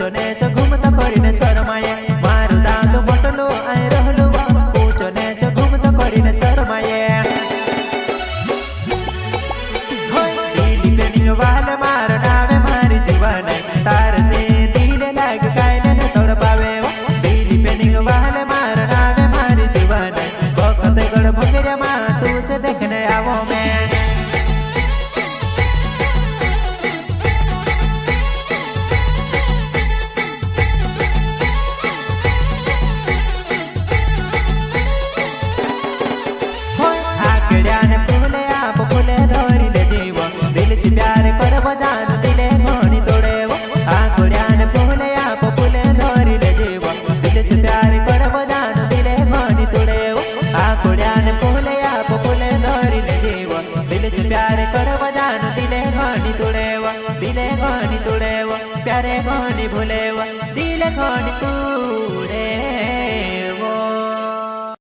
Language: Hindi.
ऊंचो नेचो घूमता करीने शरमाए मारू दांत मोटलो आए रहलो ऊंचो नेचो घूमता करीने शरमाए दिली पेनिंग वाले मारो नावे मारी जीवन तार से दिले लाग कायने न तोड़ पावे दिली पेनिंग वाले मारो नावे मारी जीवन बकते गड़ भंगेरे मां तू से देखने आवो मैं दिले घनी तुड़ेव प्यारे घनी भूलेव दिले घनी तू